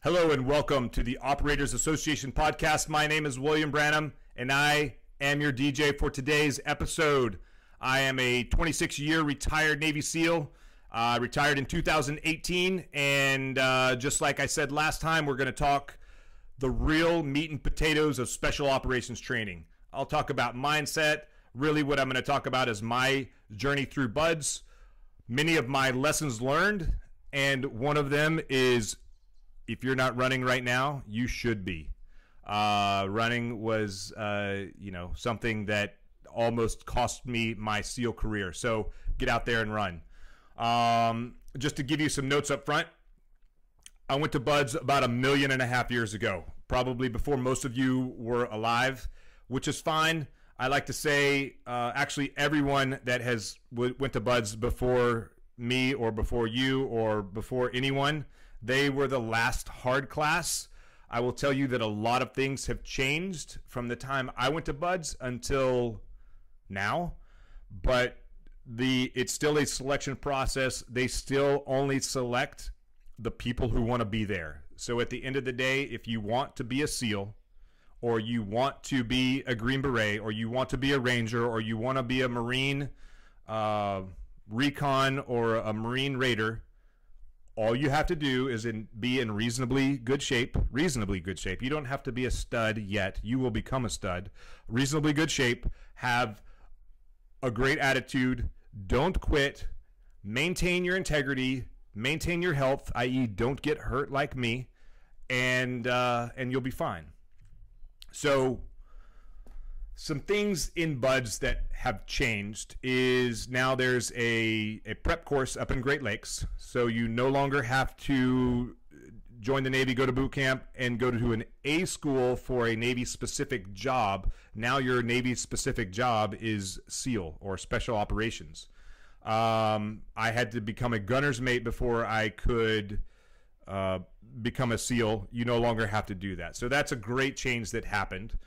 Hello and welcome to the Operators Association podcast. My name is William Branham and I am your DJ for today's episode. I am a 26-year retired Navy SEAL, retired in 2018, and just like I said last time, we're going to talk the real meat and potatoes of special operations training. I'll talk about mindset. Really what I'm going to talk about is my journey through BUDS, many of my lessons learned, and one of them is if you're not running right now, you should be. Running was, something that almost cost me my SEAL career. So get out there and run. Just to give you some notes up front, I went to BUDS about 1.5 million years ago, probably before most of you were alive, which is fine. I like to say, actually, everyone that went to BUDS before me or before you or before anyone, they were the last hard class. I will tell you that a lot of things have changed from the time I went to BUDS until now, but it's still a selection process. They still only select the people who want to be there. So at the end of the day, if you want to be a SEAL, or you want to be a Green Beret, or you want to be a Ranger, or you want to be a Marine Recon or a Marine Raider, all you have to do is be in reasonably good shape. Reasonably good shape. You don't have to be a stud yet. You will become a stud. Reasonably good shape. Have a great attitude. Don't quit. Maintain your integrity. Maintain your health, i.e., don't get hurt like me, and you'll be fine. So, some things in BUDS that have changed is now there's a prep course up in Great Lakes. So you no longer have to join the Navy, go to boot camp, and go to an A school for a Navy-specific job. Now your Navy-specific job is SEAL or Special Operations. I had to become a gunner's mate before I could become a SEAL. You no longer have to do that. So that's a great change that happened.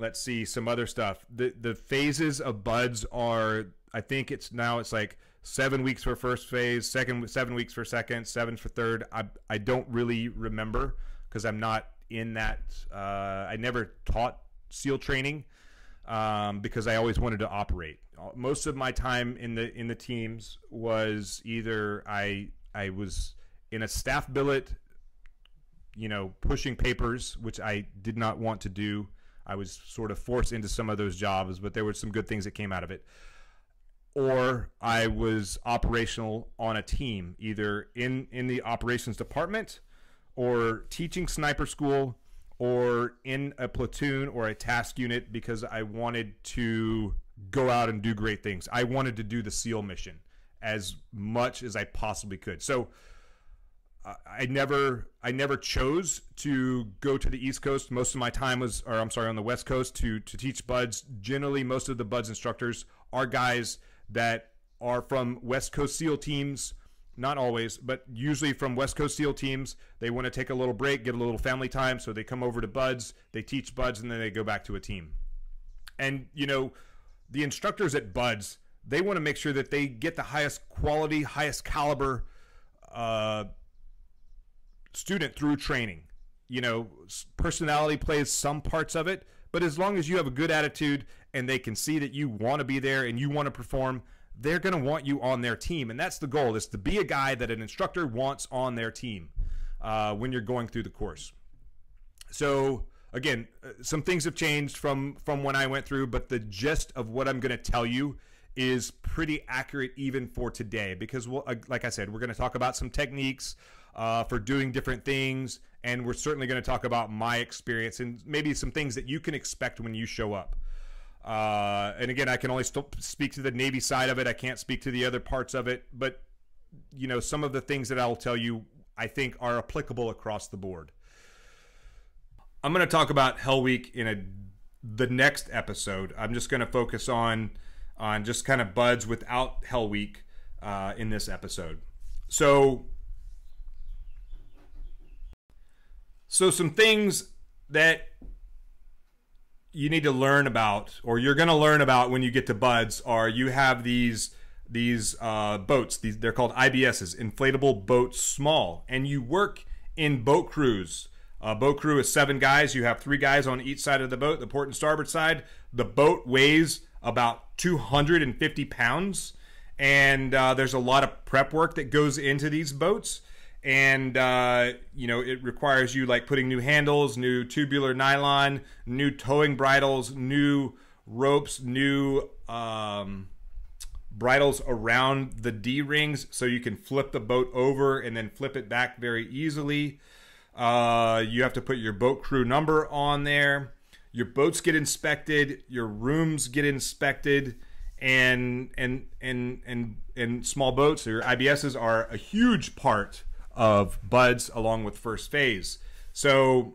Let's see some other stuff. The phases of BUDS are, I think it's like 7 weeks for first phase, 7 weeks for second, 7 for third. I don't really remember because I'm not in that. I never taught SEAL training because I always wanted to operate. Most of my time in the teams was either I was in a staff billet, pushing papers, which I did not want to do. I was sort of forced into some of those jobs, but there were some good things that came out of it. Or I was operational on a team, either in the operations department or teaching sniper school or in a platoon or a task unit because I wanted to go out and do great things. I wanted to do the SEAL mission as much as I possibly could. So I never chose to go to the East Coast. Most of my time on the West Coast to teach BUDS. Generally, most of the BUDS instructors are guys that are from West Coast SEAL teams. Not always, but usually from West Coast SEAL teams. They want to take a little break, get a little family time, so they come over to BUDS, they teach BUDS, and then they go back to a team. And, the instructors at BUDS, they want to make sure that they get the highest quality, highest caliber student through training. Personality plays some parts of it, but as long as you have a good attitude and they can see that you want to be there and you want to perform, they're going to want you on their team. And that's the goal, is to be a guy that an instructor wants on their team when you're going through the course. So again, some things have changed from when I went through, but the gist of what I'm going to tell you is pretty accurate even for today, because like I said, we're going to talk about some techniques for doing different things, and we're certainly going to talk about my experience and maybe some things that you can expect when you show up. And again, I can only speak to the Navy side of it. I can't speak to the other parts of it, but some of the things that I'll tell you I think are applicable across the board. I'm going to talk about Hell Week in the next episode. I'm just going to focus on just kind of BUDS without Hell Week in this episode. So some things that you need to learn about, or you're going to learn about when you get to BUDS, are you have these boats. They're called IBSs, inflatable boats, small, and you work in boat crews. A boat crew is 7 guys. You have 3 guys on each side of the boat, the port and starboard side. The boat weighs about 250 pounds, and there's a lot of prep work that goes into these boats. And you know, it requires you like putting new handles, new tubular nylon, new towing bridles, new ropes, new bridles around the D-rings so you can flip the boat over and then flip it back very easily. You have to put your boat crew number on there. Your boats get inspected, your rooms get inspected, and small boats, your IBSs, are a huge part of BUDS along with first phase. So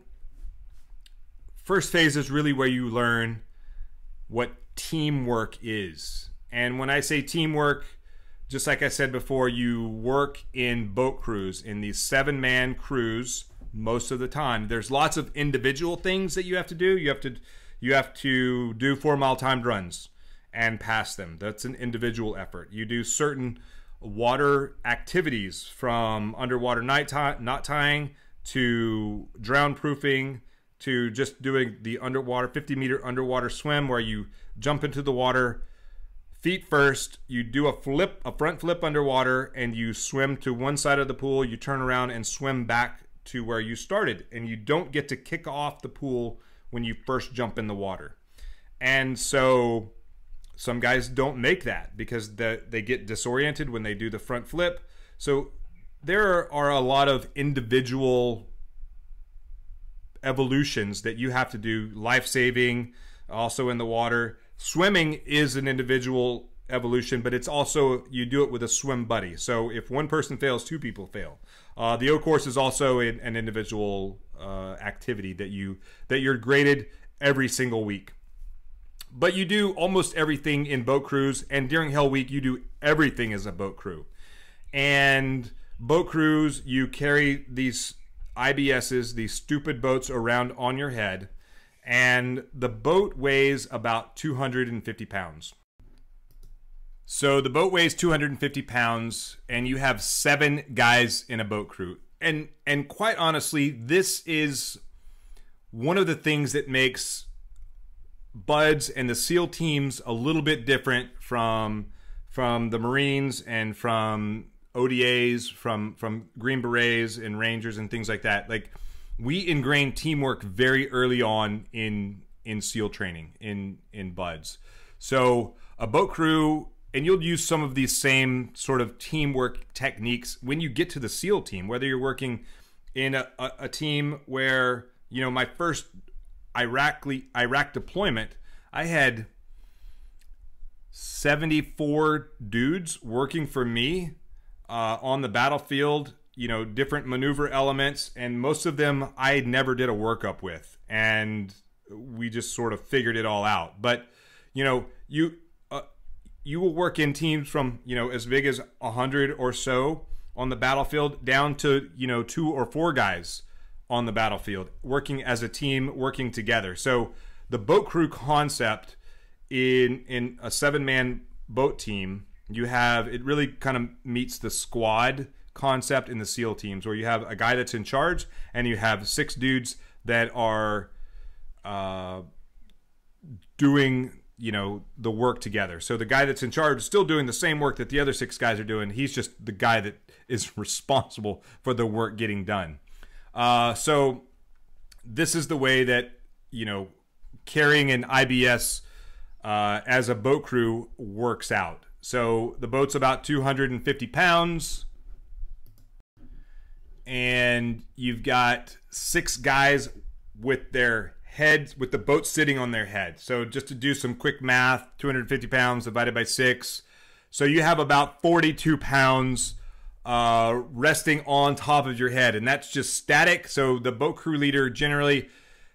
first phase is really where you learn what teamwork is. And when I say teamwork, just like I said before, you work in boat crews, in these 7-man crews most of the time. There's lots of individual things that you have to do. You have to do 4-mile timed runs and pass them. That's an individual effort. You do certain water activities, from underwater knot tying to drown proofing to just doing the underwater 50-meter underwater swim, where you jump into the water feet first, you do a front flip underwater, and you swim to one side of the pool, you turn around and swim back to where you started, and you don't get to kick off the pool when you first jump in the water. And so some guys don't make that because they get disoriented when they do the front flip. So there are a lot of individual evolutions that you have to do. Life-saving, also in the water. Swimming is an individual evolution, but it's also, you do it with a swim buddy. So if one person fails, 2 people fail. The O course is also an individual activity that you're graded every single week. But you do almost everything in boat crews, and during Hell Week you do everything as a boat crew. And boat crews, you carry these IBSs, these stupid boats, around on your head, and the boat weighs about 250 pounds. So the boat weighs 250 pounds, and you have 7 guys in a boat crew. And quite honestly, this is one of the things that makes BUDS and the SEAL teams a little bit different from the Marines and from ODAs, from Green Berets and Rangers and things like that. Like, we ingrain teamwork very early on in SEAL training, in BUDS. So a boat crew, and you'll use some of these same sort of teamwork techniques when you get to the SEAL team, whether you're working in a team where, you know, my first Iraq deployment, I had 74 dudes working for me on the battlefield, you know, different maneuver elements, and most of them I never did a workup with, and we just sort of figured it all out. But, you know, you will work in teams from, you know, as big as 100 or so on the battlefield down to, you know, 2 or 4 guys on the battlefield, working as a team, working together. So the boat crew concept in a 7-man boat team, you have, it really kind of meets the squad concept in the SEAL teams, where you have a guy that's in charge and you have 6 dudes that are doing, you know, the work together. So the guy that's in charge is still doing the same work that the other 6 guys are doing. He's just the guy that is responsible for the work getting done. So this is the way that, you know, carrying an IBS as a boat crew works out. So the boat's about 250 pounds, and you've got 6 guys with their heads, with the boat sitting on their head. So just to do some quick math, 250 pounds divided by 6. So you have about 42 pounds resting on top of your head, and that's just static. So the boat crew leader, generally,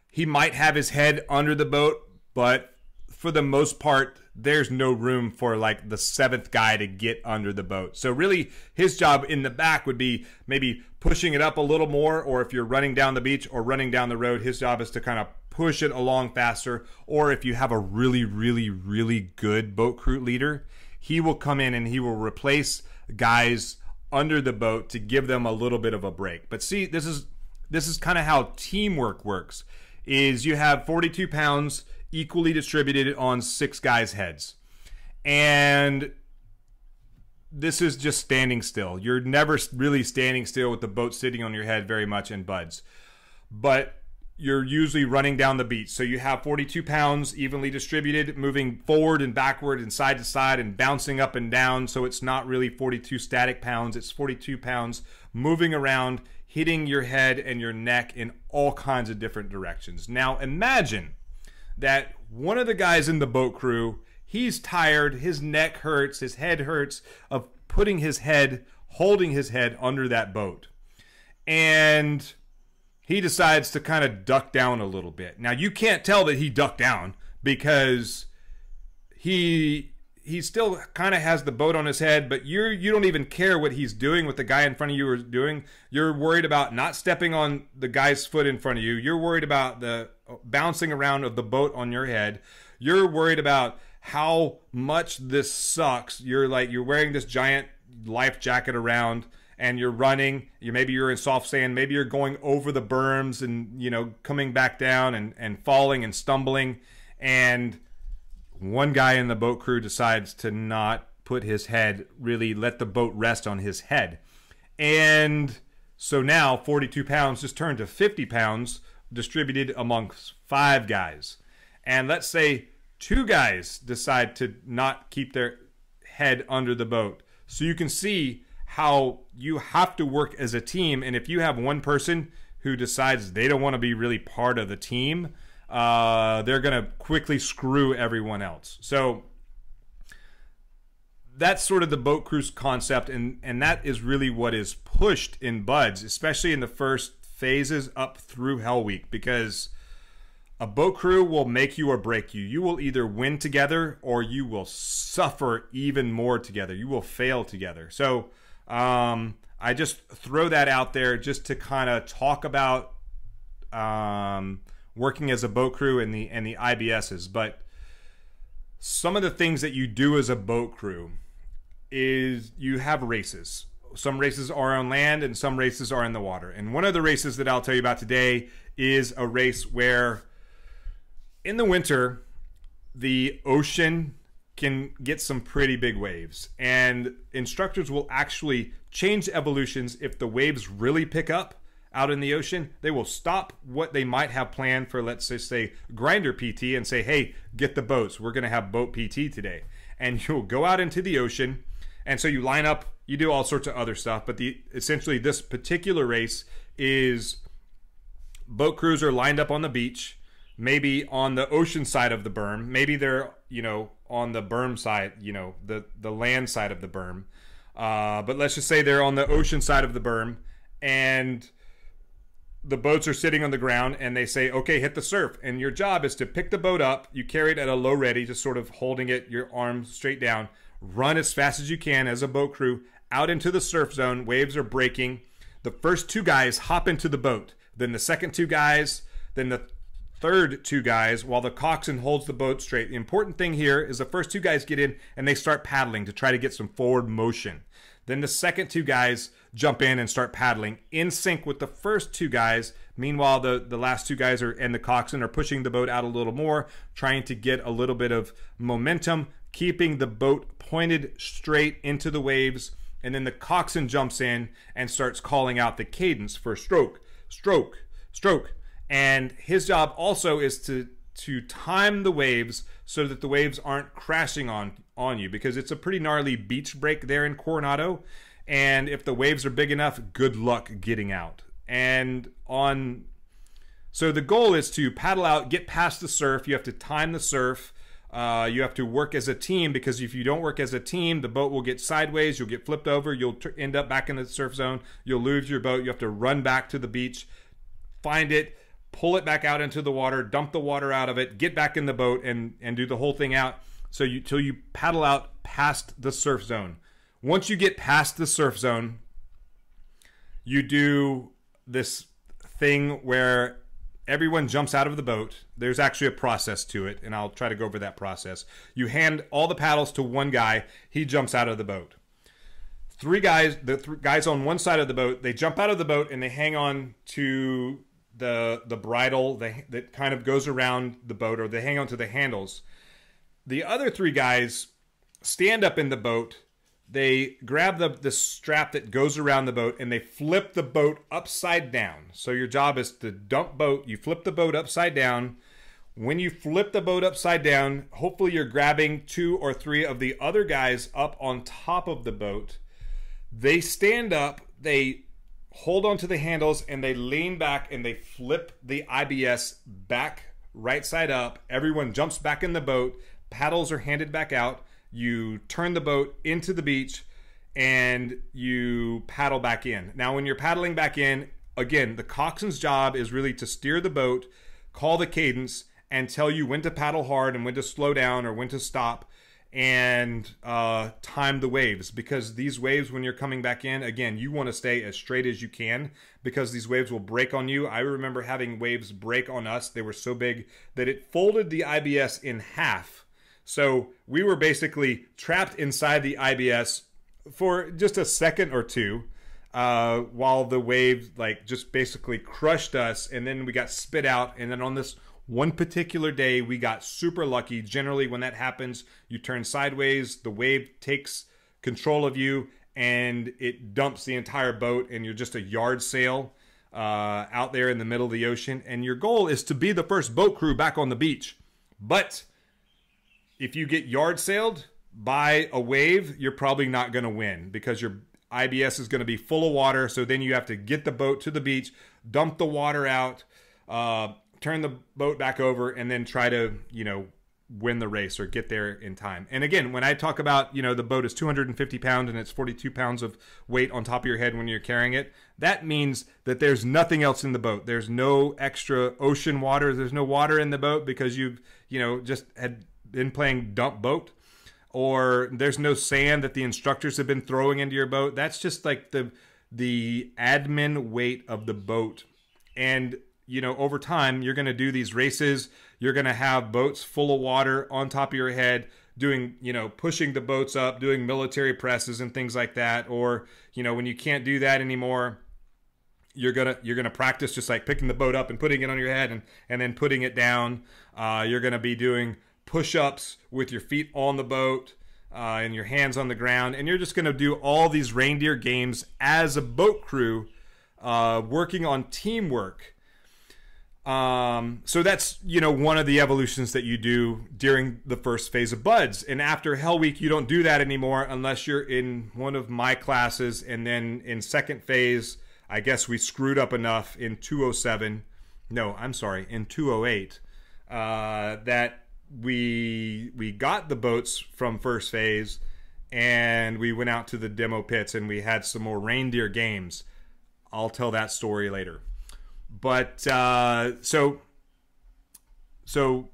he might have his head under the boat, but for the most part, there's no room for like the 7th guy to get under the boat. So really, his job in the back would be maybe pushing it up a little more, or if you're running down the beach or running down the road, his job is to kind of push it along faster. Or if you have a really, really, really good boat crew leader, he will come in and he will replace guys under the boat to give them a little bit of a break. But see, this is this is kind of how teamwork works, is you have 42 pounds equally distributed on 6 guys' heads. And this is just standing still. You're never really standing still with the boat sitting on your head very much in buds. But you're usually running down the beach. So you have 42 pounds evenly distributed, moving forward and backward and side to side and bouncing up and down. So it's not really 42 static pounds. It's 42 pounds moving around, hitting your head and your neck in all kinds of different directions. Now imagine that one of the guys in the boat crew, he's tired, his neck hurts, his head hurts of putting his head, holding his head under that boat. And he decides to kind of duck down a little bit. Now, you can't tell that he ducked down because he still kind of has the boat on his head, but you don't even care what he's doing, what the guy in front of you is doing. You're worried about not stepping on the guy's foot in front of you. You're worried about the bouncing around of the boat on your head. You're worried about how much this sucks. You're wearing this giant life jacket around, and you're running. Maybe you're in soft sand. Maybe you're going over the berms and, you know, coming back down and falling and stumbling. And one guy in the boat crew decides to not put his head, really let the boat rest on his head. And so now 42 pounds just turned to 50 pounds distributed amongst 5 guys. And let's say 2 guys decide to not keep their head under the boat. So you can see how you have to work as a team. And if you have one person who decides they don't want to be really part of the team, they're going to quickly screw everyone else. So that's sort of the boat cruise concept, and that is really what is pushed in buds, especially in the first phases up through Hell Week, because a boat crew will make you or break you. You will either win together or you will suffer even more together. You will fail together. So I just throw that out there just to kind of talk about working as a boat crew and the IBSs. But some of the things that you do as a boat crew is you have races. Some races are on land and some races are in the water. And one of the races that I'll tell you about today is a race where in the winter, the ocean can get some pretty big waves. And instructors will actually change evolutions if the waves really pick up out in the ocean. They will stop what they might have planned for, let's just say, grinder PT and say, hey, get the boats. We're going to have boat PT today. And you'll go out into the ocean. And so you line up, you do all sorts of other stuff. But essentially this particular race is boat crews are lined up on the beach, maybe on the ocean side of the berm. Maybe they're, you know, on the berm side, you know, the land side of the berm. But let's just say they're on the ocean side of the berm, and the boats are sitting on the ground, and they say, okay, hit the surf. And your job is to pick the boat up. You carry it at a low ready, just sort of holding it, your arms straight down. Run as fast as you can as a boat crew out into the surf zone. Waves are breaking. The first 2 guys hop into the boat. Then the second 2 guys, then the third 2 guys, while the coxswain holds the boat straight. The important thing here is the first 2 guys get in and they start paddling to try to get some forward motion. Then the second 2 guys jump in and start paddling in sync with the first 2 guys. Meanwhile, the last 2 guys and the coxswain are pushing the boat out a little more, trying to get a little bit of momentum, keeping the boat pointed straight into the waves. And then the coxswain jumps in and starts calling out the cadence for stroke, stroke, stroke. And his job also is to time the waves so that the waves aren't crashing on you, because it's a pretty gnarly beach break there in Coronado. And if the waves are big enough, good luck getting out. So the goal is to paddle out, get past the surf. You have to time the surf. You have to work as a team, because if you don't work as a team, the boat will get sideways. You'll get flipped over. You'll end up back in the surf zone. You'll lose your boat. You have to run back to the beach, find it, pull it back out into the water, dump the water out of it, get back in the boat, and do the whole thing out till you paddle out past the surf zone. Once you get past the surf zone, you do this thing where everyone jumps out of the boat. There's actually a process to it, and I'll try to go over that process. You hand all the paddles to one guy. He jumps out of the boat. guys on one side of the boat, they jump out of the boat and they hang on to the bridle that kind of goes around the boat, or they hang on to the handles. The other 3 guys stand up in the boat. They grab the strap that goes around the boat and they flip the boat upside down. So your job is to dump boat. You flip the boat upside down. When you flip the boat upside down, hopefully you're grabbing 2 or 3 of the other guys up on top of the boat. They stand up, they hold onto the handles, and they lean back and they flip the IBS back right side up. Everyone jumps back in the boat. Paddles are handed back out. You turn the boat into the beach and you paddle back in. Now, when you're paddling back in, again, the coxswain's job is really to steer the boat, call the cadence, and tell you when to paddle hard and when to slow down or when to stop, and time the waves. Because these waves, when you're coming back in, again, you want to stay as straight as you can because these waves will break on you. I remember having waves break on us. They were so big that it folded the IBS in half. So we were basically trapped inside the IBS for just a second or two while the wave just basically crushed us, and then we got spit out. And then on this one particular day, we got super lucky. Generally, when that happens, you turn sideways, the wave takes control of you, and it dumps the entire boat, and you're just a yard sail out there in the middle of the ocean. And your goal is to be the first boat crew back on the beach. But if you get yard sailed by a wave, you're probably not going to win because your IBS is going to be full of water. So then you have to get the boat to the beach, dump the water out, turn the boat back over, and then try to, win the race or get there in time. And again, when I talk about, the boat is 250 pounds and it's 42 pounds of weight on top of your head when you're carrying it, that means that there's nothing else in the boat. There's no extra ocean water. There's no water in the boat because you've, just had been playing dump boat, or there's no sand that the instructors have been throwing into your boat. That's just like the admin weight of the boat. And over time you're going to do these races, you're going to have boats full of water on top of your head doing, pushing the boats up, doing military presses and things like that. Or when you can't do that anymore, you're gonna practice just like picking the boat up and putting it on your head and then putting it down. You're going to be doing push-ups with your feet on the boat and your hands on the ground, and you're just going to do all these reindeer games as a boat crew, working on teamwork. So that's one of the evolutions that you do during the first phase of Buds. And after Hell Week, you don't do that anymore unless you're in one of my classes. And then in second phase, I guess we screwed up enough in 207. No, I'm sorry, in 208, that we got the boats from first phase and we went out to the demo pits and we had some more reindeer games. I'll tell that story later. But so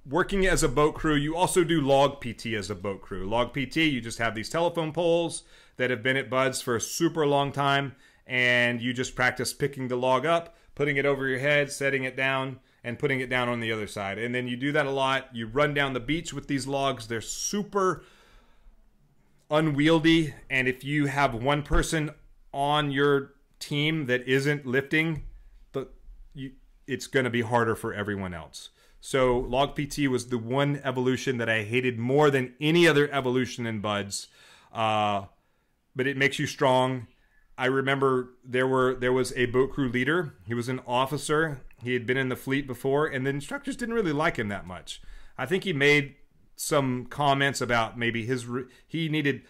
working as a boat crew, you also do log PT as a boat crew. Log PT, you just have these telephone poles that have been at Buds for a super long time, and you just practice picking the log up, putting it over your head, setting it down, and putting it down on the other side. And then you do that a lot. You run down the beach with these logs. They're super unwieldy, and if you have one person on your team that isn't lifting, it's going to be harder for everyone else. So log PT was the one evolution that I hated more than any other evolution in Buds, but it makes you strong. I remember there was a boat crew leader. He was an officer. He had been in the fleet before, and the instructors didn't really like him that much. I think he made some comments about maybe he needed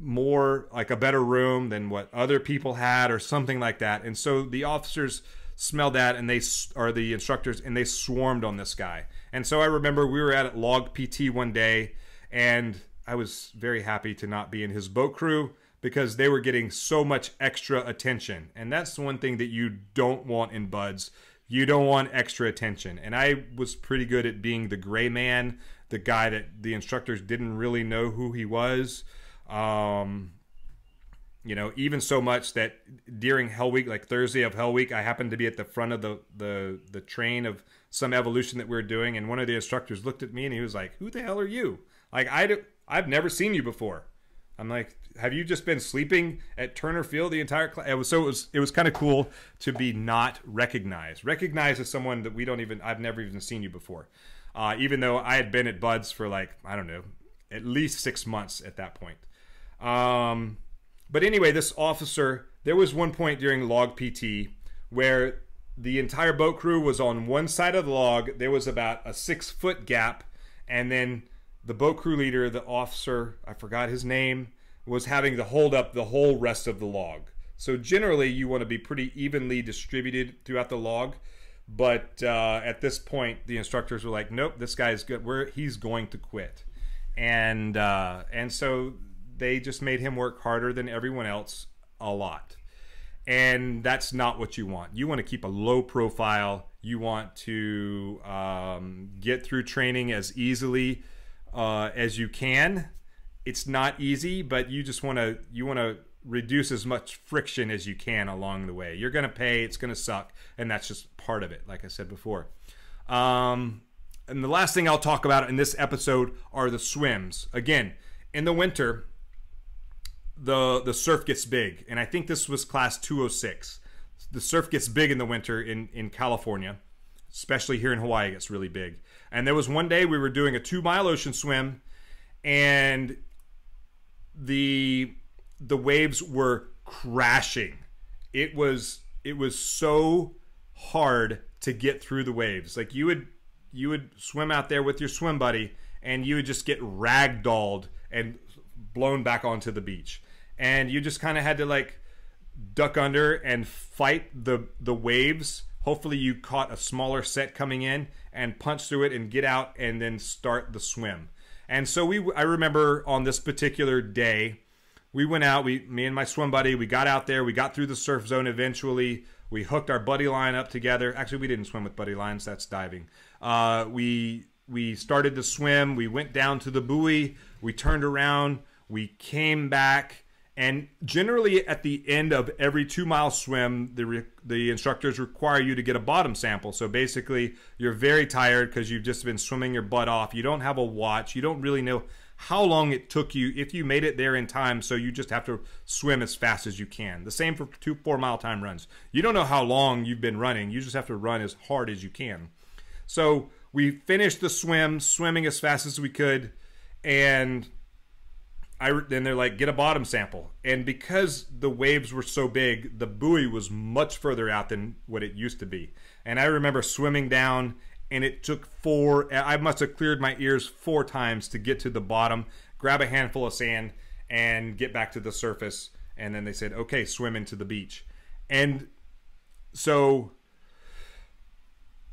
more, like a better room than what other people had or something like that. And so the officers smelled that, and the instructors, and they swarmed on this guy. And so I remember we were at log PT one day, and I was very happy to not be in his boat crew because they were getting so much extra attention. And that's the one thing that you don't want in Buds. You don't want extra attention. And I was pretty good at being the gray man, the guy that the instructors didn't really know who he was. Even so much that during Hell Week, like Thursday of Hell Week, I happened to be at the front of the train of some evolution that we were doing, and one of the instructors looked at me and he was like, "Who the hell are you? Like, I've never seen you before." I'm like, have you just been sleeping at Turner Field the entire class? It was kind of cool to be not recognized as someone that I've never even seen you before. Even though I had been at Buds for like, I don't know, at least 6 months at that point. But anyway, this officer, there was one point during log PT where the entire boat crew was on one side of the log. There was about a 6-foot gap, and then the boat crew leader, the officer, I forgot his name, was having to hold up the whole rest of the log. So generally, you want to be pretty evenly distributed throughout the log. But at this point, the instructors were like, nope, this guy's good. He's going to quit. And so they just made him work harder than everyone else a lot. And that's not what you want. You want to keep a low profile. You want to get through training as easily as you can. It's not easy, but you want to reduce as much friction as you can along the way. You're going to pay. It's going to suck, and that's just part of it, like I said before. And the last thing I'll talk about in this episode are the swims. Again, in the winter, the surf gets big, and I think this was class 206. The surf gets big in the winter in California, especially here in Hawaii. It gets really big. And there was one day we were doing a 2-mile ocean swim, and the waves were crashing. It was so hard to get through the waves. Like you would swim out there with your swim buddy, and you would just get ragdolled and blown back onto the beach. And you just kind of had to like duck under and fight the waves. Hopefully you caught a smaller set coming in and punch through it and get out and then start the swim. And so I remember on this particular day, we went out, me and my swim buddy, we got out there, we got through the surf zone eventually. We hooked our buddy line up together. Actually, we didn't swim with buddy lines, that's diving. We started to swim, we went down to the buoy, we turned around, we came back. And generally at the end of every 2-mile swim, the instructors require you to get a bottom sample. So basically, you're very tired because you've just been swimming your butt off. You don't have a watch. You don't really know how long it took you, if you made it there in time, so you just have to swim as fast as you can. The same for 4-mile time runs. You don't know how long you've been running. You just have to run as hard as you can. So we finished the swim, swimming as fast as we could, and then they're like, get a bottom sample. And because the waves were so big, the buoy was much further out than what it used to be. And I remember swimming down, and it took I must have cleared my ears 4 times to get to the bottom, grab a handful of sand, and get back to the surface. And then they said, okay, swim into the beach. And so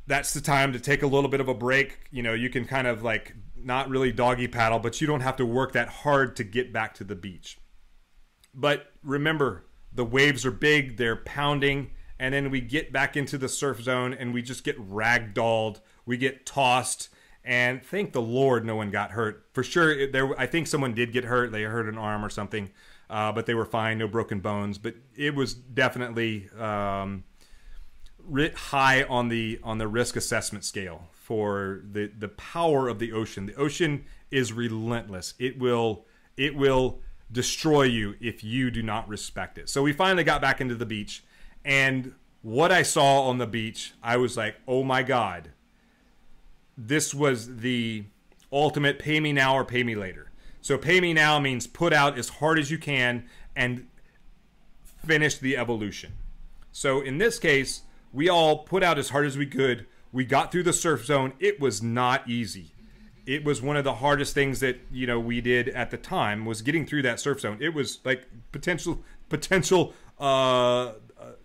that's the time to take a little bit of a break. You know, you can kind of like not really doggy paddle, but you don't have to work that hard to get back to the beach. But remember, the waves are big, they're pounding, and then we get back into the surf zone and we just get ragdolled, we get tossed, and thank the Lord no one got hurt. For sure, I think someone did get hurt, they hurt an arm or something, but they were fine, no broken bones. But it was definitely high on the risk assessment scale for the power of the ocean. The ocean is relentless. It will destroy you if you do not respect it. So we finally got back into the beach, and what I saw on the beach, I was like, oh my God, this was the ultimate pay me now or pay me later. So pay me now means put out as hard as you can and finish the evolution. So in this case, we all put out as hard as we could. We got through the surf zone. It was not easy. It was one of the hardest things that, you know, we did at the time, was getting through that surf zone. It was like potential,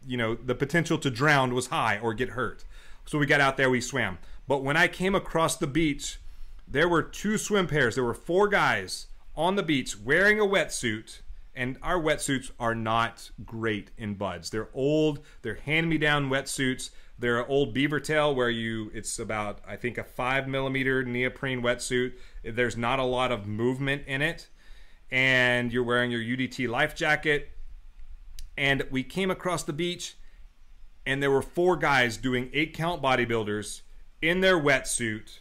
you know, the potential to drown was high or get hurt. So we got out there, we swam. But when I came across the beach, there were 2 swim pairs. There were 4 guys on the beach wearing a wetsuit. And our wetsuits are not great in Buds. They're old, they're hand-me-down wetsuits. They're an old beaver tail where it's about, I think, a 5mm neoprene wetsuit. There's not a lot of movement in it. And you're wearing your UDT life jacket. And we came across the beach, and there were 4 guys doing 8-count bodybuilders in their wetsuit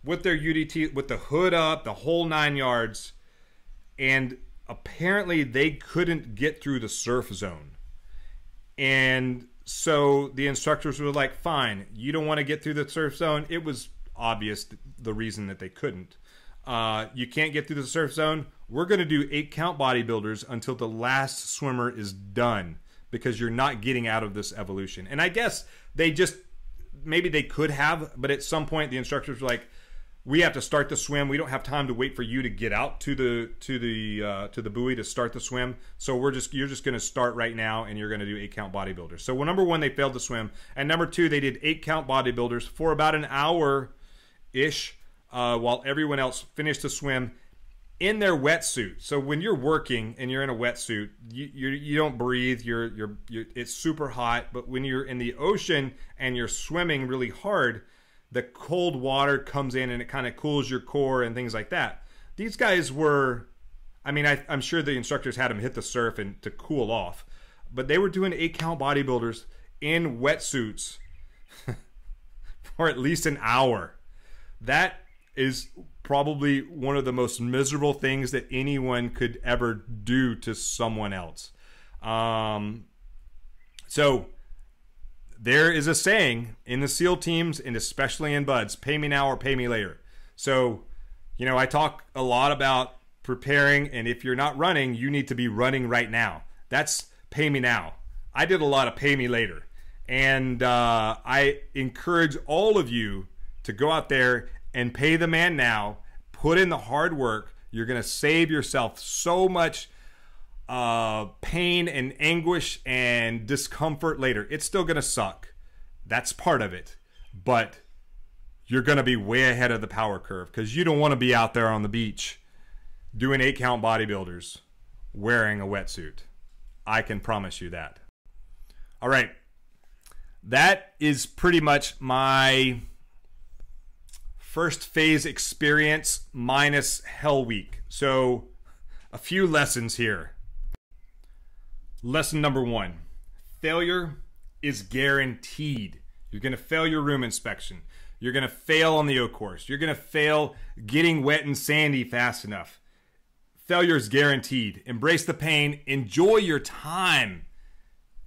with their UDT, with the hood up, the whole 9 yards. And apparently they couldn't get through the surf zone. And so the instructors were like, fine, you don't want to get through the surf zone. It was obvious the reason that they couldn't. You can't get through the surf zone. We're going to do 8-count bodybuilders until the last swimmer is done, because you're not getting out of this evolution. And I guess they just, maybe they could have, but at some point the instructors were like, we have to start the swim. We don't have time to wait for you to get out to the buoy to start the swim. So you're just going to start right now, and you're going to do 8-count bodybuilders. So number one, they failed to swim, and number two, they did 8-count bodybuilders for about an hour ish, while everyone else finished the swim in their wetsuit. So when you're working and you're in a wetsuit, you don't breathe. It's super hot. But when you're in the ocean and you're swimming really hard, the cold water comes in and it kind of cools your core and things like that. These guys were, I mean, I'm sure the instructors had them hit the surf and to cool off, but they were doing 8-count bodybuilders in wetsuits for at least an hour. That is probably one of the most miserable things that anyone could ever do to someone else. So there is a saying in the SEAL teams, and especially in BUDS, pay me now or pay me later. So, you know, I talk a lot about preparing, and if you're not running, you need to be running right now. That's pay me now. I did a lot of pay me later. And I encourage all of you to go out there and pay the man now. Put in the hard work. You're going to save yourself so much pain and anguish and discomfort later. It's still going to suck. That's part of it. But you're going to be way ahead of the power curve, because you don't want to be out there on the beach doing 8-count bodybuilders wearing a wetsuit. I can promise you that. All right. That is pretty much my first phase experience minus Hell Week. So a few lessons here. Lesson number one, failure is guaranteed. You're going to fail your room inspection. You're going to fail on the O course. You're going to fail getting wet and sandy fast enough. Failure is guaranteed. Embrace the pain. Enjoy your time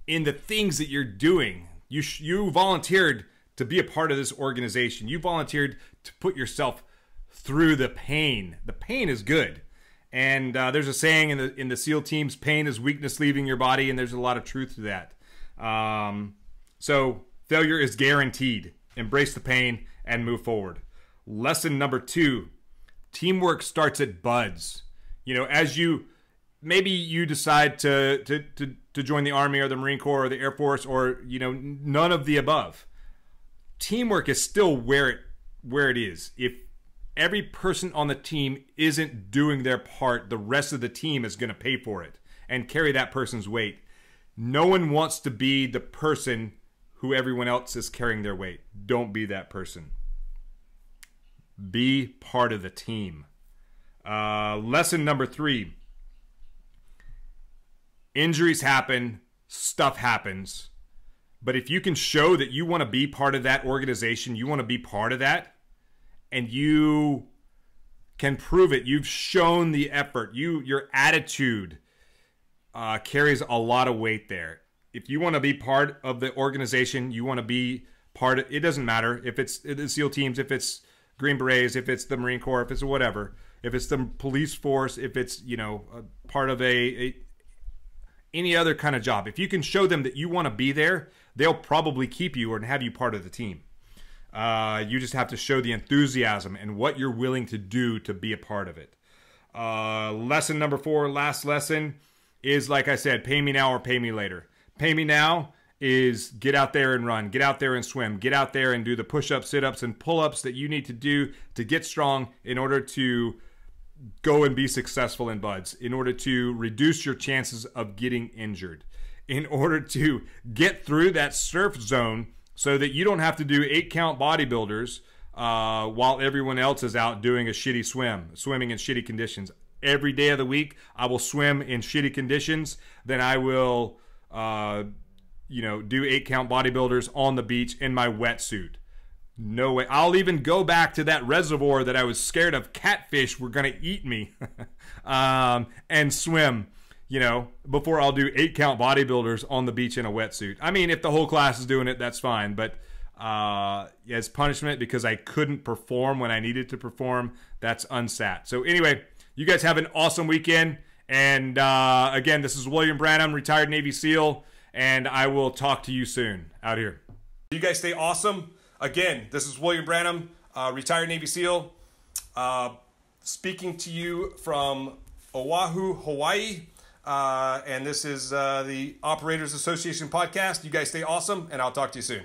in the things that you're doing. You volunteered to be a part of this organization. You volunteered to put yourself through the pain. The pain is good. And there's a saying in the SEAL teams, pain is weakness leaving your body, and there's a lot of truth to that. So failure is guaranteed. Embrace the pain and move forward. Lesson number two, teamwork starts at BUDS. You know, as maybe you decide to join the Army or the Marine Corps or the Air Force, or, you know, none of the above. Teamwork is still where it is. If every person on the team isn't doing their part, the rest of the team is going to pay for it and carry that person's weight. No one wants to be the person who everyone else is carrying their weight. Don't be that person. Be part of the team. Lesson number three. Injuries happen. Stuff happens. But if you can show that you want to be part of that organization, you want to be part of that, and you can prove it, you've shown the effort, your attitude carries a lot of weight there. If you want to be part of the organization, you want to be part of, it doesn't matter if it's the SEAL teams, if it's Green Berets, if it's the Marine Corps, if it's whatever, if it's the police force, if it's, you know, part of any other kind of job. If you can show them that you want to be there, they'll probably keep you and have you part of the team. You just have to show the enthusiasm and what you're willing to do to be a part of it. Lesson number four, last lesson, is, like I said, pay me now or pay me later. Pay me now is get out there and run. Get out there and swim. Get out there and do the push-ups, sit-ups, and pull-ups that you need to do to get strong in order to go and be successful in BUDS, in order to reduce your chances of getting injured, in order to get through that surf zone so that you don't have to do 8-count bodybuilders while everyone else is out doing a shitty swimming in shitty conditions. Every day of the week, I will swim in shitty conditions. Then I will, do 8-count bodybuilders on the beach in my wetsuit. No way. I'll even go back to that reservoir that I was scared of catfish were going to eat me and swim, you know, before I'll do 8-count bodybuilders on the beach in a wetsuit. I mean, if the whole class is doing it, that's fine. But as punishment because I couldn't perform when I needed to perform, that's unsat. So anyway, you guys have an awesome weekend. And again, this is William Branham, retired Navy SEAL, and I will talk to you soon out here. You guys stay awesome. Again, this is William Branham, retired Navy SEAL, speaking to you from Oahu, Hawaii. And this is the Operators Association podcast. You guys stay awesome, and I'll talk to you soon.